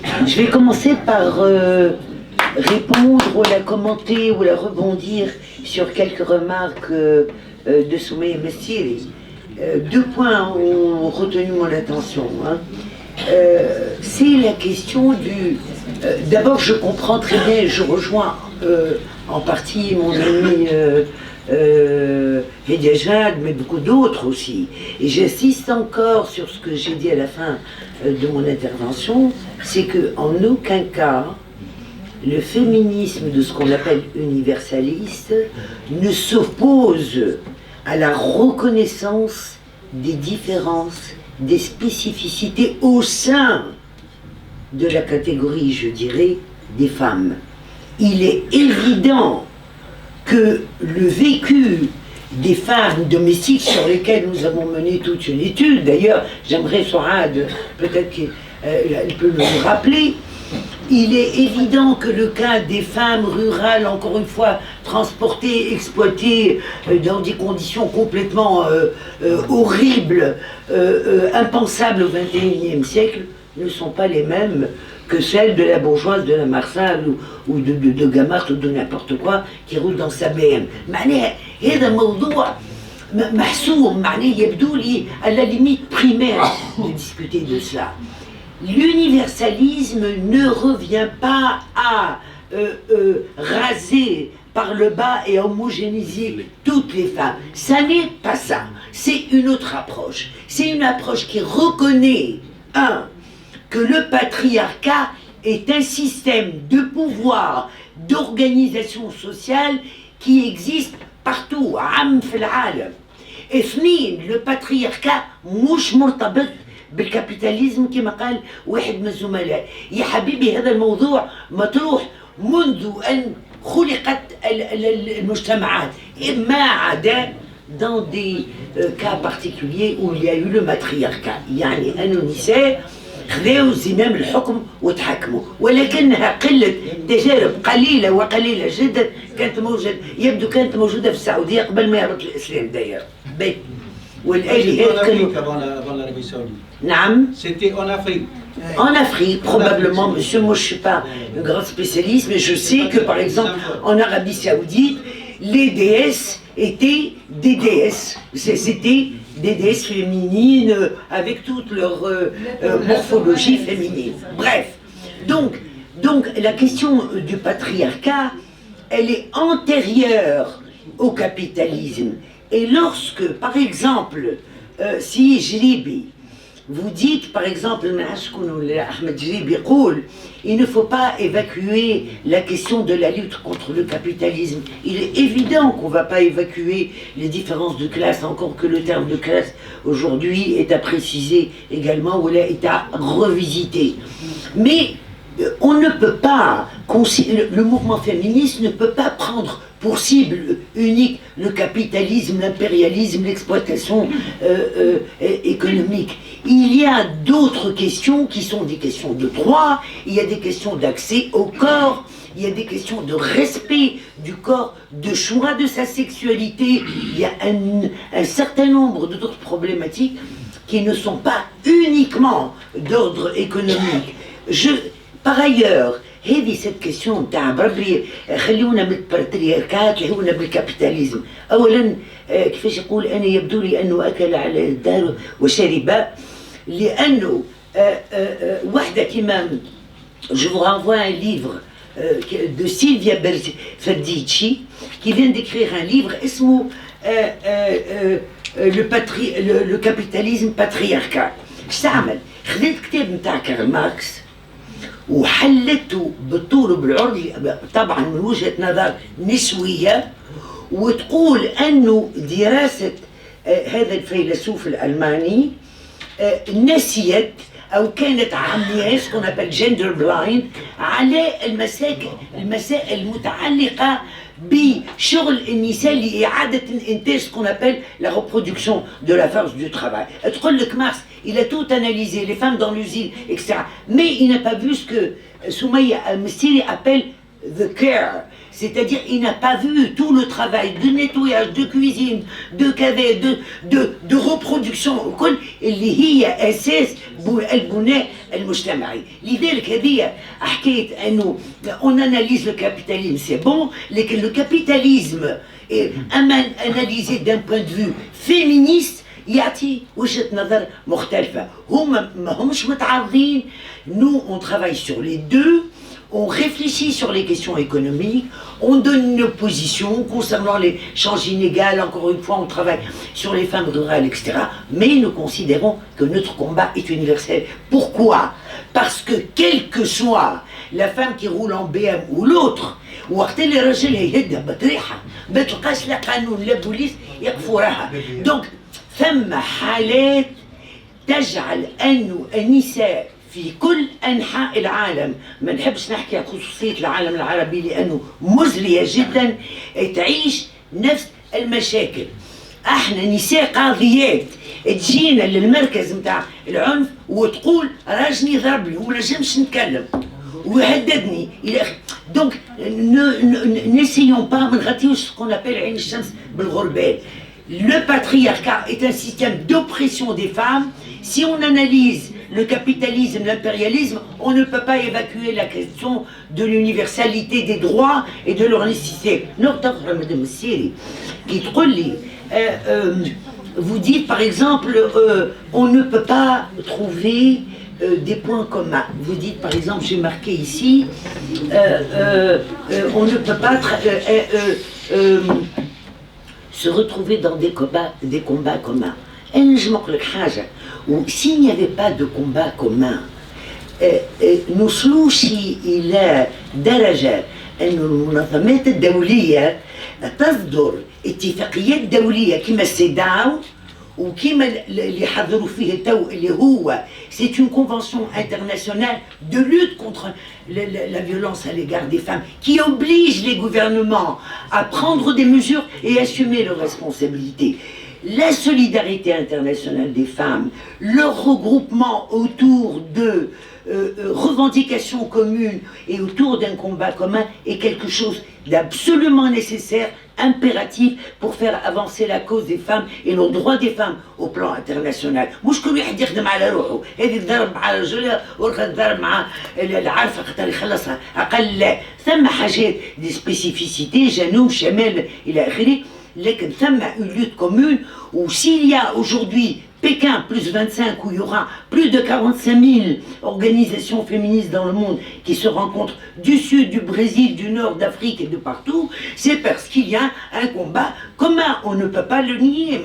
Je vais commencer par répondre ou la commenter ou la rebondir sur quelques remarques de Soumaïa Messiri. Deux points ont retenu mon attention. C'est la question du... D'abord, je comprends très bien et je rejoins en partie mon ami Hedjajad, mais beaucoup d'autres aussi. Et j'insiste encore sur ce que j'ai dit à la fin de mon intervention, c'est qu'en aucun cas, le féminisme de ce qu'on appelle universaliste ne s'oppose à la reconnaissance des différences, des spécificités au sein de la catégorie, je dirais, des femmes. Il est évident que le vécu des femmes domestiques sur lesquelles nous avons mené toute une étude, d'ailleurs, j'aimerais Souad, peut-être qu'elle peut nous rappeler, il est évident que le cas des femmes rurales, encore une fois, transportées, exploitées dans des conditions complètement horribles, impensables au XXIe siècle, ne sont pas les mêmes que celles de la bourgeoise de la Marsale ou de Gamart ou de n'importe quoi qui roule dans sa BM. معناها هذا موضوع محسوم معناه يبدو لي à la limite primaire de discuter de cela. L'universalisme ne revient pas à raser par le bas et homogénéiser toutes les femmes. Ça n'est pas ça. C'est une autre approche. C'est une approche qui reconnaît, que le patriarcat est un système de pouvoir, d'organisation sociale qui existe partout, عام في العالم. اثنين, le patriarcat مش مرتبط بالكابيتاليزم كما قال واحد من الزملاء. يا حبيبي هذا الموضوع مطروح منذ أن خلقت المجتمعات ما عدا dans des cas particuliers où il y a eu le matriarcat. يعني أن النساء خذوا زمام الحكم وتحكموا، ولكنها قلة تجارب قليلة وقليلة جدا كانت موجودة، يبدو كانت موجودة في السعودية قبل ما يهبط الإسلام داير. والآلهات كانوا نعم. C'était en Afrique. En Afrique, probablement, monsieur, moi je ne suis pas un grand spécialiste, mais je sais que par exemple en Arabie Saoudite, les déesses étaient des déesses. C'était des déesses féminines avec toute leur morphologie féminine. Bref, donc la question du patriarcat, elle est antérieure au capitalisme. Et lorsque, par exemple, si Jribi, vous dites, par exemple, Ahmed Jribi, il ne faut pas évacuer la question de la lutte contre le capitalisme. Il est évident qu'on ne va pas évacuer les différences de classe, encore que le terme de classe aujourd'hui est à préciser également, ou est à revisiter. Mais on ne peut pas, le mouvement féministe ne peut pas prendre pour cible unique le capitalisme, l'impérialisme, l'exploitation économique. Il y a d'autres questions qui sont des questions de droit, il y a des questions d'accès au corps, il y a des questions de respect du corps, de choix de sa sexualité, il y a un certain nombre d'autres problématiques qui ne sont pas uniquement d'ordre économique. Par ailleurs, هذه cette question تاع بربي خلونا بالباترياركات خلونا بالكابيتاليزم. اولا كيفاش يقول انا يبدو لي انه اكل على الدار وشرب لانه واحده كيما je vous renvoie un livre de Silvia Federici qui vient d'écrire un livre اسمه le capitalisme patriarcal. اش تعمل؟ خذت كتاب نتاع كارل ماركس وحلته بالطول وبالعرض طبعا من وجهة نظر نسوية، وتقول أنه دراسة هذا الفيلسوف الألماني نسيت أو كانت عمياء ce qu'on appelle gender blind على المسائل المتعلقة بشغل النساء لإعادة الإنتاج ce qu'on appelle la reproduction de la force du travail. تقول لك ماركس il a tout analysé, les femmes dans l'usine, etc. Mais il n'a pas vu ce que Soumaïa Messiri appelle the care, c'est-à-dire il n'a pas vu tout le travail de nettoyage, de cuisine, de cadet, de reproduction كل اللي هي أساس البناء المجتمعي. لذلك هذه حكيت أنه on analyse le capitalisme c'est bon, لكن le capitalisme أما analysé d'un point de vue féministe يعطي وجهة نظر مختلفة. هما ما همش متعارضين. Nous on travaille sur les deux. On réfléchit sur les questions économiques, on donne une position concernant les changes inégales, encore une fois on travaille sur les femmes rurales, etc. Mais nous considérons que notre combat est universel. Pourquoi? Parce que quelle que soit la femme qui roule en BM ou l'autre, وقت اللي راجلها يهدها بطريحة ما تلقاش لا قانون لا بوليس يقفوا راها. Donc ثم حالات تجعل أنه النساء في كل أنحاء العالم، ما نحبش نحكي عن خصوصية العالم العربي لأنه مزرية جدا، تعيش نفس المشاكل. احنا نساء قاضيات تجينا للمركز متاع العنف وتقول راجلي ضربني وما نجمش نتكلم ويهددني الى اخره. دونك n'essayons pas ما نغطيوش ce qu'on appelle عين الشمس بالغربال. Le patriarcat est un système d'oppression des femmes. Si on analyse le capitalisme, l'impérialisme, on ne peut pas évacuer la question de l'universalité des droits et de leur nécessité. Vous dites par exemple, on ne peut pas trouver des points communs. Vous dites par exemple, j'ai marqué ici, on ne peut pas se retrouver dans des combats communs. S'il n'y avait pas de combat commun, نوصلوش إلى درجة أن المنظمات الدولية تصدر اتفاقيات دولية كما السيداو وكما اللي حضروا فيه تو اللي هو c'est une convention internationale de lutte contre la violence à l'égard des femmes qui oblige les gouvernements à prendre des mesures et assumer leurs responsabilités. La solidarité internationale des femmes, leur regroupement autour de revendications communes et autour d'un combat commun est quelque chose d'absolument nécessaire, impératif pour faire avancer la cause des femmes et le droit des femmes au plan international. مش كل واحد يخدم على روحه، هذه تضرب مع رجلها والأخرى تضرب مع العارفة خاطر يخلصها، أقل لا، ثم حاجات دي سبيسيفيسيتي جنوب شمال إلى آخره. لكن ثم une lutte commune où s'il y a aujourd'hui Pékin plus 25 où il y aura plus de 45 000 organisations féministes dans le monde qui se rencontrent du sud, du Brésil, du nord, d'Afrique et de partout, c'est parce qu'il y a un combat commun, on ne peut pas le nier,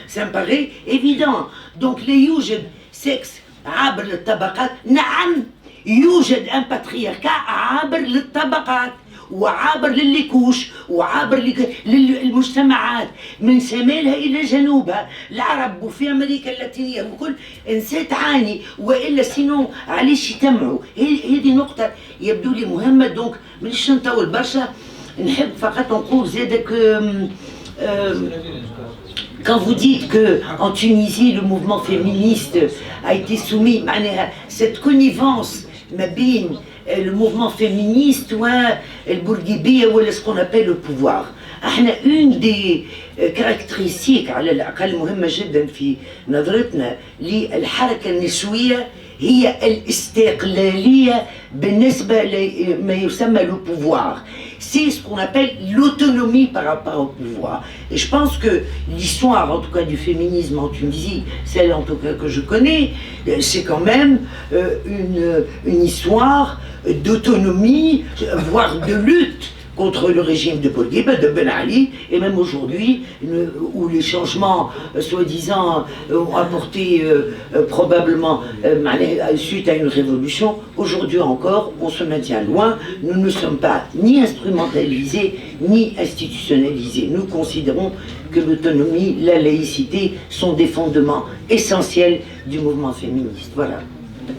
ça me paraît évident. Donc les يوجد sexe عابر للطبقات، نعم يوجد un patriarcat عابر للطبقات وعابر للكوش وعابر للمجتمعات من شمالها الى جنوبها، العرب وفي امريكا اللاتينيه وكل انسان تعاني والا سينو علاش يتمعوا. هذه نقطه يبدو لي مهمه. دونك مانيش نطول برشا، نحب فقط نقول زادك quand vous dites qu'en Tunisie le mouvement féministe a été soumis à cette connivence ما بين le mouvement féministe والبورقيبية ولا ce qu'on appelle le pouvoir. احنا une des caractéristiques على الأقل مهمة جدا في نظرتنا للحركة النسوية هي الاستقلالية بالنسبة لما يسمى le pouvoir. C'est ce qu'on appelle l'autonomie par rapport au pouvoir. Et je pense que l'histoire, en tout cas du féminisme en Tunisie, celle en tout cas que je connais, c'est quand même une histoire d'autonomie, voire de lutte contre le régime de Bourguiba, de Ben Ali, et même aujourd'hui, où les changements, soi-disant, ont apporté probablement, suite à une révolution, aujourd'hui encore, on se maintient loin. Nous ne sommes pas ni instrumentalisés, ni institutionnalisés. Nous considérons que l'autonomie, la laïcité sont des fondements essentiels du mouvement féministe. Voilà.